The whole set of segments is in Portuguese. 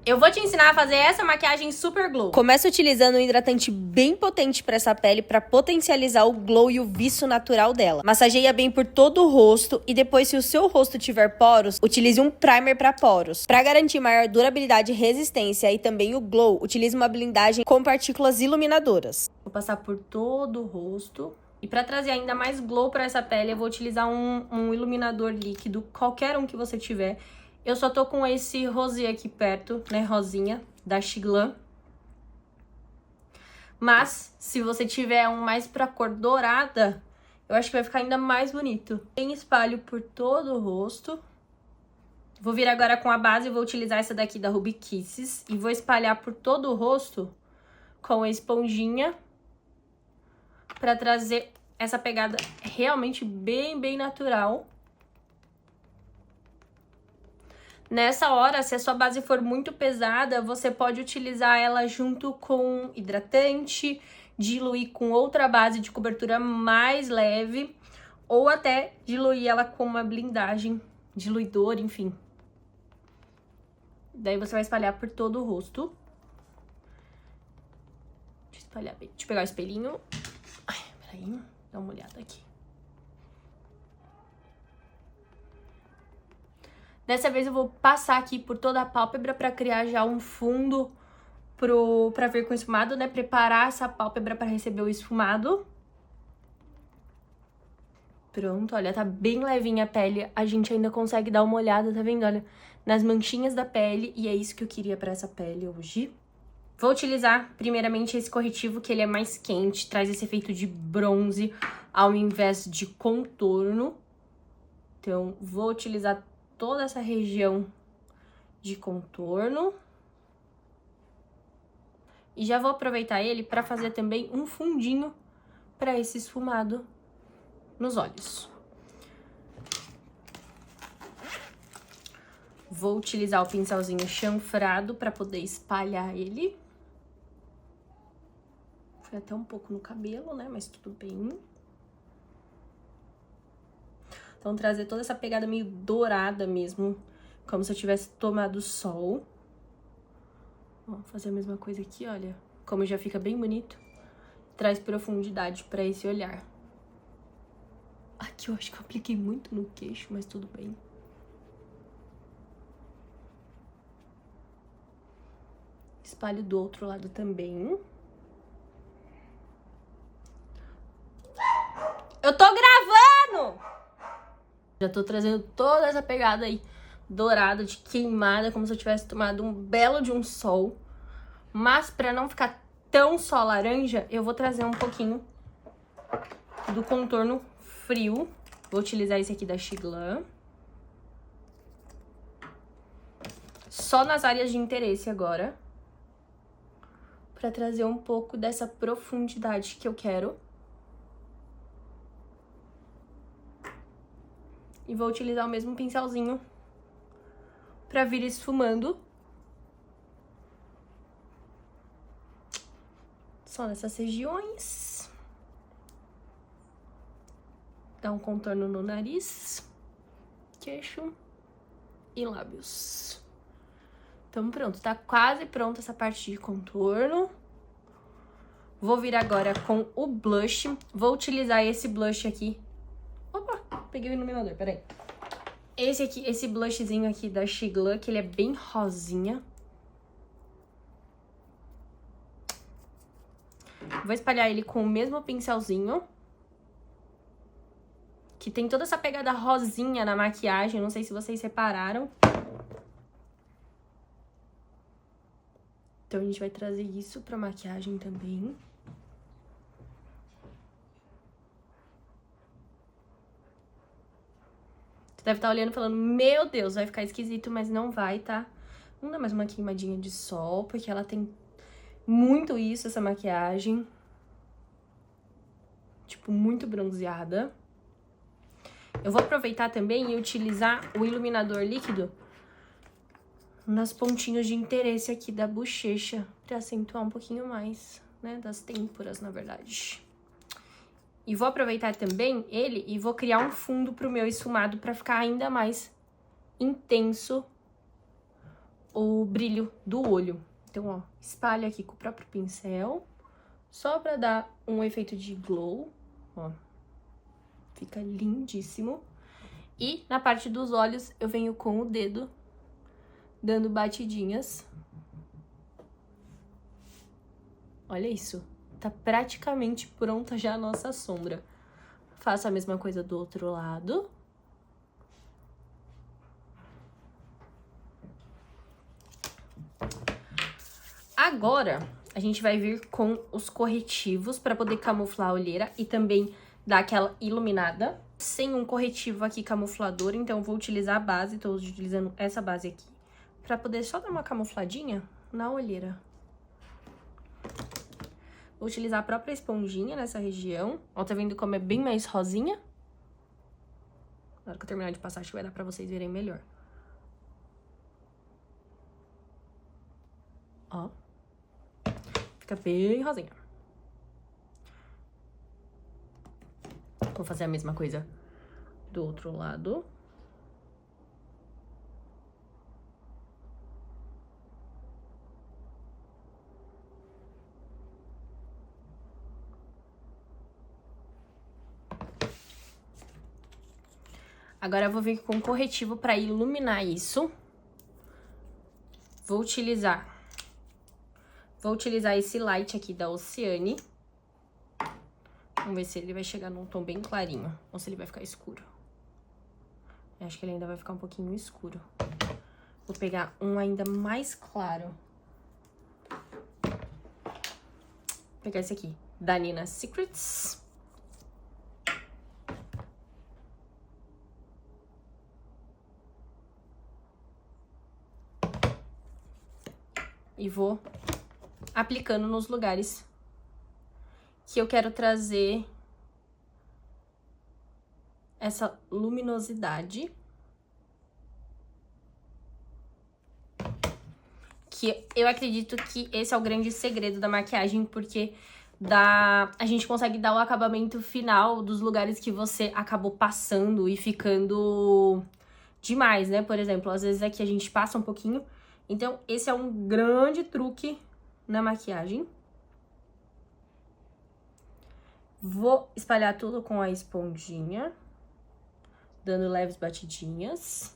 Eu vou te ensinar a fazer essa maquiagem super glow. Começa utilizando um hidratante bem potente para essa pele para potencializar o glow e o viço natural dela. Massageia bem por todo o rosto e depois, se o seu rosto tiver poros, utilize um primer para poros. Para garantir maior durabilidade e resistência e também o glow, utilize uma blindagem com partículas iluminadoras. Vou passar por todo o rosto. E para trazer ainda mais glow para essa pele, eu vou utilizar um iluminador líquido, qualquer um que você tiver. Eu só tô com esse rosé aqui perto, né, rosinha, da Xiglan. Mas, se você tiver um mais pra cor dourada, eu acho que vai ficar ainda mais bonito. Tem espalho por todo o rosto. Vou vir agora com a base, vou utilizar essa daqui da Ruby Kisses. E vou espalhar por todo o rosto com a esponjinha. Pra trazer essa pegada realmente bem natural. Nessa hora, se a sua base for muito pesada, você pode utilizar ela junto com hidratante, diluir com outra base de cobertura mais leve, ou até diluir ela com uma blindagem, diluidor, enfim. Daí você vai espalhar por todo o rosto. Deixa eu espalhar bem. Deixa eu pegar o espelhinho. Ai, peraí, dá uma olhada aqui. Dessa vez eu vou passar aqui por toda a pálpebra pra criar já um fundo pra vir com esfumado, né? Preparar essa pálpebra pra receber o esfumado. Pronto, olha, tá bem levinha a pele. A gente ainda consegue dar uma olhada, tá vendo? Olha, nas manchinhas da pele. E é isso que eu queria pra essa pele hoje. Vou utilizar, primeiramente, esse corretivo, que ele é mais quente. Traz esse efeito de bronze ao invés de contorno. Então, vou utilizar toda essa região de contorno. E já vou aproveitar ele para fazer também um fundinho para esse esfumado nos olhos. Vou utilizar o pincelzinho chanfrado para poder espalhar ele. Foi até um pouco no cabelo, né? Mas tudo bem. Então, trazer toda essa pegada meio dourada mesmo, como se eu tivesse tomado sol. Vou fazer a mesma coisa aqui, olha. Como já fica bem bonito. Traz profundidade pra esse olhar. Aqui eu acho que eu apliquei muito no queixo, mas tudo bem. Espalho do outro lado também. Eu tô gravando! Já tô trazendo toda essa pegada aí dourada, de queimada, como se eu tivesse tomado um belo de um sol. Mas pra não ficar tão só laranja, eu vou trazer um pouquinho do contorno frio. Vou utilizar esse aqui da Xiglan. Só nas áreas de interesse agora. Pra trazer um pouco dessa profundidade que eu quero. E vou utilizar o mesmo pincelzinho pra vir esfumando. Só nessas regiões. Dá um contorno no nariz, queixo e lábios. Então pronto, tá quase pronta essa parte de contorno. Vou vir agora com o blush. Vou utilizar esse blush aqui. Opa, peguei o iluminador, peraí. Esse blushzinho aqui da Xiglan, que ele é bem rosinha. Vou espalhar ele com o mesmo pincelzinho. Que tem toda essa pegada rosinha na maquiagem, não sei se vocês repararam. Então a gente vai trazer isso pra maquiagem também. Você deve estar olhando e falando, meu Deus, vai ficar esquisito, mas não vai, tá? Vamos dar mais uma queimadinha de sol, porque ela tem muito isso, essa maquiagem. Tipo, muito bronzeada. Eu vou aproveitar também e utilizar o iluminador líquido nas pontinhos de interesse aqui da bochecha, pra acentuar um pouquinho mais, né, das têmporas, na verdade. E vou aproveitar também ele e vou criar um fundo pro meu esfumado pra ficar ainda mais intenso o brilho do olho. Então, ó, espalha aqui com o próprio pincel, só pra dar um efeito de glow, ó. Fica lindíssimo. E na parte dos olhos, eu venho com o dedo, dando batidinhas. Olha isso, tá praticamente pronta já a nossa sombra. Faço a mesma coisa do outro lado. Agora, a gente vai vir com os corretivos para poder camuflar a olheira e também dar aquela iluminada. Sem um corretivo aqui camuflador, então eu vou utilizar a base, tô utilizando essa base aqui, para poder só dar uma camufladinha na olheira. Vou utilizar a própria esponjinha nessa região. Ó, tá vendo como é bem mais rosinha? Na hora que eu terminar de passar, acho que vai dar pra vocês verem melhor. Ó. Fica bem rosinha. Vou fazer a mesma coisa do outro lado. Agora eu vou vir com corretivo para iluminar isso. Vou utilizar esse light aqui da Oceane. Vamos ver se ele vai chegar num tom bem clarinho ou se ele vai ficar escuro. Eu acho que ele ainda vai ficar um pouquinho escuro. Vou pegar um ainda mais claro. Vou pegar esse aqui, da Nina Secrets. E vou aplicando nos lugares que eu quero trazer essa luminosidade. Que eu acredito que esse é o grande segredo da maquiagem, porque a gente consegue dar o acabamento final dos lugares que você acabou passando e ficando demais, né? Por exemplo, às vezes aqui a gente passa um pouquinho. Então, esse é um grande truque na maquiagem. Vou espalhar tudo com a esponjinha, dando leves batidinhas.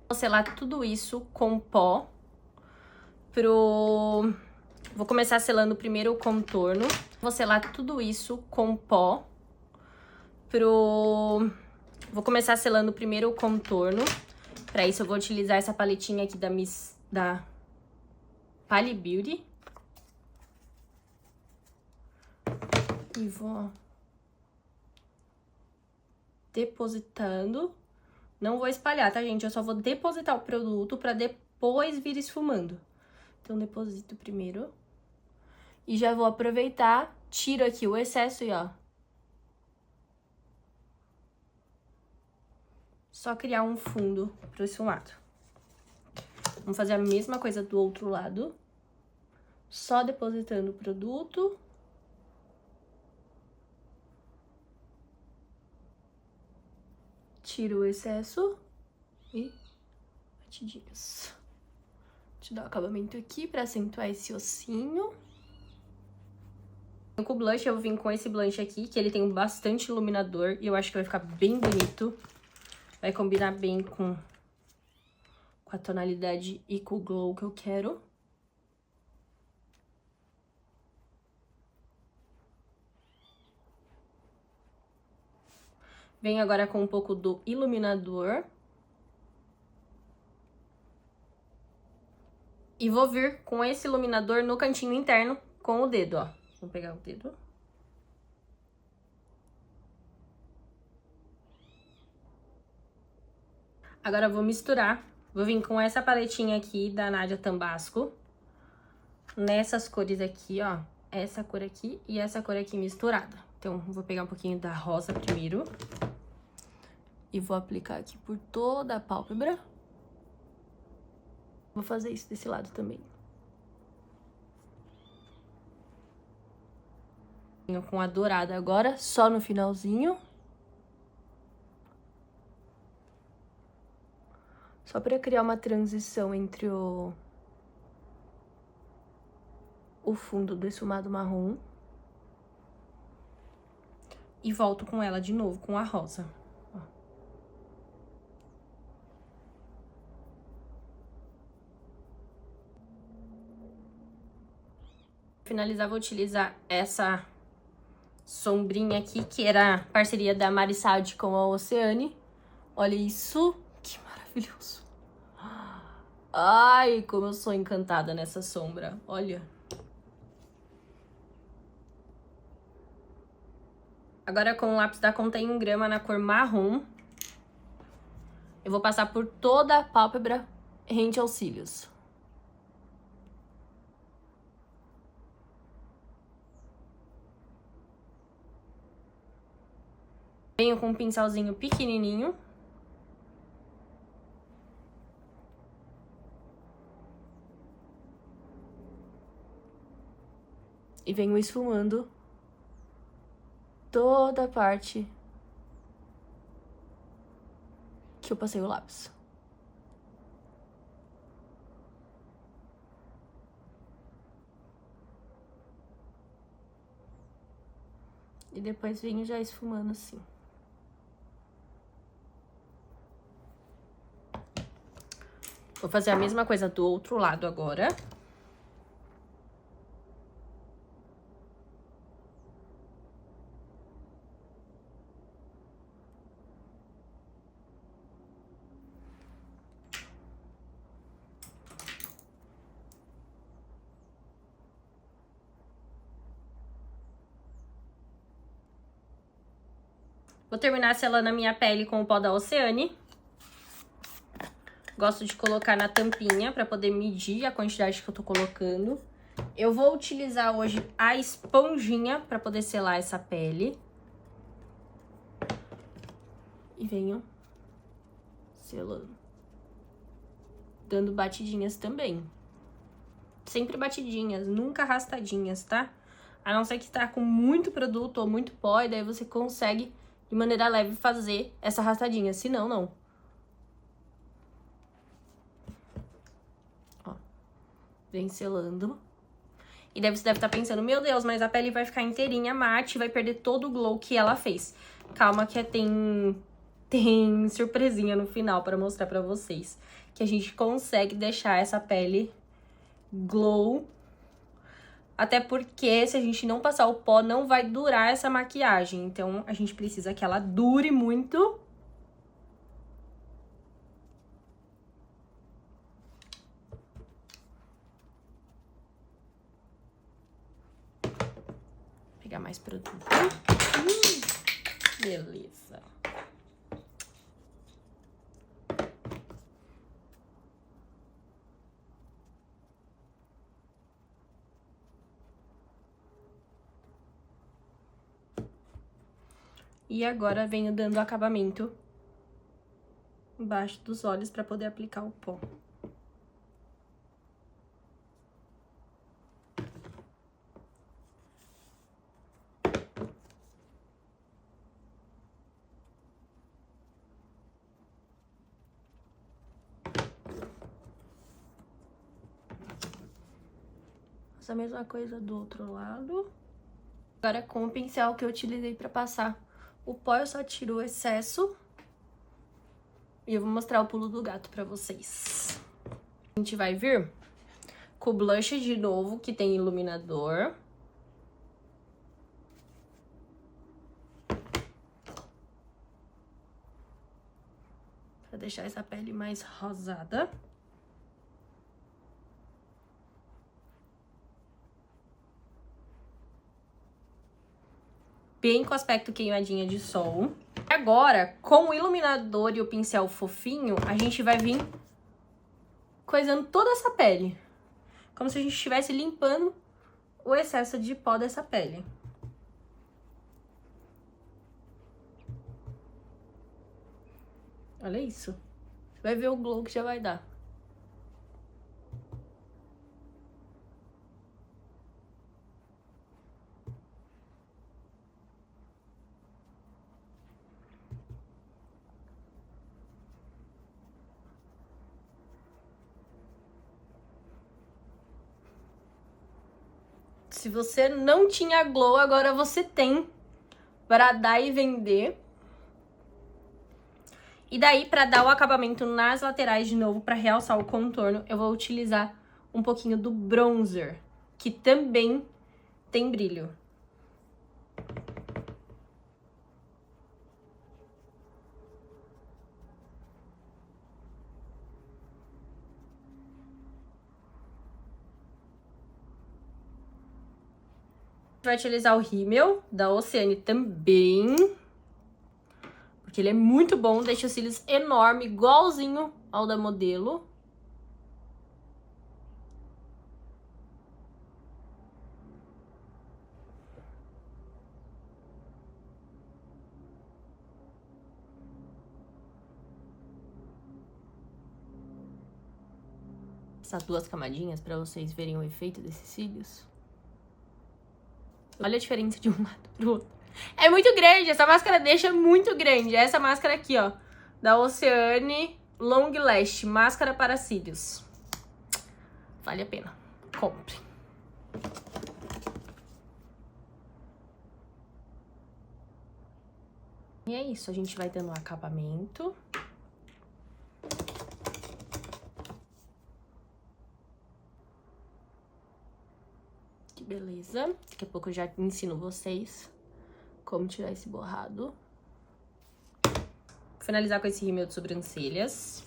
Vou selar tudo isso com pó. Vou começar selando primeiro o contorno. Vou selar tudo isso com pó. Vou começar selando primeiro o contorno. Pra isso eu vou utilizar essa paletinha aqui da Pali Beauty. E vou depositando. Não vou espalhar, tá, gente? Eu só vou depositar o produto pra depois vir esfumando. Então, deposito primeiro. E já vou aproveitar, tiro aqui o excesso e, ó. Só criar um fundo pro esfumado. Vamos fazer a mesma coisa do outro lado. Só depositando o produto. Tiro o excesso e batidinhas. Deixa eu dar um acabamento aqui pra acentuar esse ossinho. Com o blush, eu vim com esse blush aqui, que ele tem bastante iluminador e eu acho que vai ficar bem bonito. Vai combinar bem com a tonalidade e com o glow que eu quero. Venho agora com um pouco do iluminador. E vou vir com esse iluminador no cantinho interno com o dedo, ó. Vou pegar o dedo. Agora eu vou misturar. Vou vir com essa paletinha aqui da Nadia Tambasco. Nessas cores aqui, ó. Essa cor aqui e essa cor aqui misturada. Então, vou pegar um pouquinho da rosa primeiro. E vou aplicar aqui por toda a pálpebra. Vou fazer isso desse lado também. Venho com a dourada agora, só no finalzinho. Só pra criar uma transição entre o fundo do esfumado marrom. E volto com ela de novo, com a rosa. Ó. Pra finalizar, vou utilizar essa sombrinha aqui, que era parceria da Marissade com a Oceane. Olha isso, que maravilhoso. Ai, como eu sou encantada nessa sombra, olha. Agora com o lápis da Contém 1 grama na cor marrom, eu vou passar por toda a pálpebra rente aos cílios. Venho com um pincelzinho pequenininho. E venho esfumando toda a parte que eu passei o lápis. E depois venho já esfumando assim. Vou fazer a mesma coisa do outro lado agora. Vou terminar selando a minha pele com o pó da Oceane. Gosto de colocar na tampinha pra poder medir a quantidade que eu tô colocando. Eu vou utilizar hoje a esponjinha pra poder selar essa pele. E venho selando. Dando batidinhas também. Sempre batidinhas, nunca arrastadinhas, tá? A não ser que tá com muito produto ou muito pó, e daí você consegue, de maneira leve, fazer essa arrastadinha. Se não, não. Ó. Vem selando. E daí você deve estar pensando, meu Deus, mas a pele vai ficar inteirinha mate, vai perder todo o glow que ela fez. Calma que tem surpresinha no final pra mostrar pra vocês. Que a gente consegue deixar essa pele glow. Até porque se a gente não passar o pó, não vai durar essa maquiagem. Então, a gente precisa que ela dure muito. Vou pegar mais produto. Beleza. E agora venho dando acabamento embaixo dos olhos para poder aplicar o pó. Faço a mesma coisa do outro lado. Agora com o pincel que eu utilizei para passar o pó, eu só tiro o excesso. E eu vou mostrar o pulo do gato pra vocês. A gente vai vir com o blush de novo, que tem iluminador. Pra deixar essa pele mais rosada. Bem com aspecto queimadinha de sol. Agora, com o iluminador e o pincel fofinho, a gente vai vir coisando toda essa pele. Como se a gente estivesse limpando o excesso de pó dessa pele. Olha isso. Você vai ver o glow que já vai dar. Se você não tinha glow, agora você tem para dar e vender. E daí, para dar o acabamento nas laterais de novo, para realçar o contorno, eu vou utilizar um pouquinho do bronzer, que também tem brilho. Vai utilizar o rímel da Oceane também, porque ele é muito bom, deixa os cílios enorme, igualzinho ao da modelo. Essas duas camadinhas para vocês verem o efeito desses cílios. Olha a diferença de um lado pro outro. É muito grande, essa máscara deixa muito grande. Essa máscara aqui, ó, da Oceane Long Lash, máscara para cílios. Vale a pena, compre. E é isso, a gente vai dando um acabamento. Que beleza. Daqui a pouco eu já ensino vocês como tirar esse borrado. Vou finalizar com esse rímel de sobrancelhas.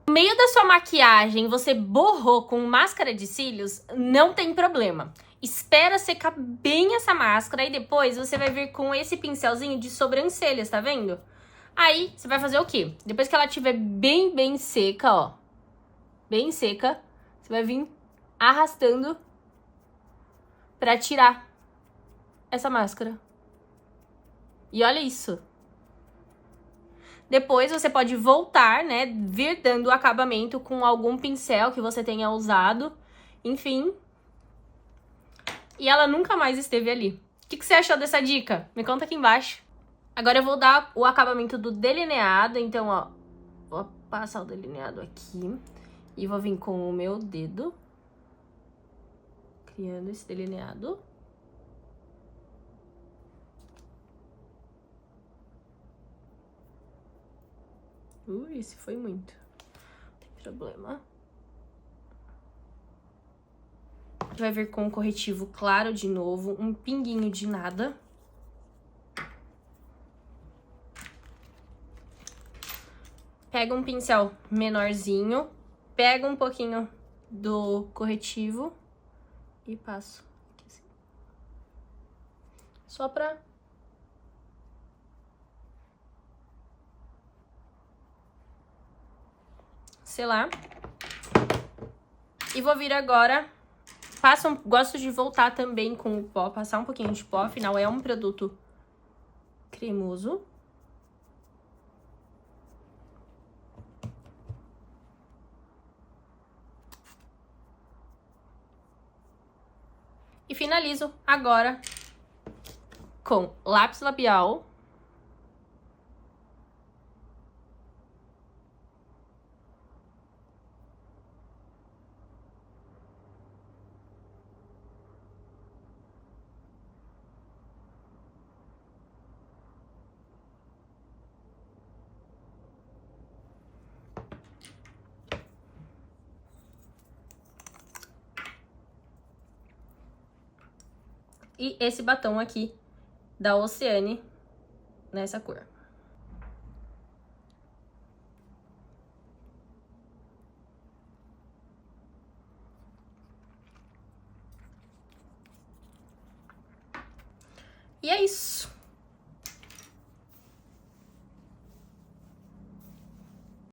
No meio da sua maquiagem, você borrou com máscara de cílios, não tem problema. Espera secar bem essa máscara e depois você vai vir com esse pincelzinho de sobrancelhas, tá vendo? Aí, você vai fazer o quê? Depois que ela estiver bem seca, ó, bem seca, você vai vir arrastando pra tirar essa máscara. E olha isso. Depois você pode voltar, né, vir dando o acabamento com algum pincel que você tenha usado, enfim. E ela nunca mais esteve ali. O que você achou dessa dica? Me conta aqui embaixo. Agora eu vou dar o acabamento do delineado, então, ó, vou passar o delineado aqui e vou vir com o meu dedo, criando esse delineado. Esse foi muito. Não tem problema. Vai vir com um corretivo claro de novo, um pinguinho de nada. Pega um pincel menorzinho, pega um pouquinho do corretivo e passo aqui assim. Só pra selar. E vou vir agora, gosto de voltar também com o pó, passar um pouquinho de pó, afinal é um produto cremoso. E finalizo agora com lápis labial. E esse batom aqui da Oceane nessa cor. E é isso.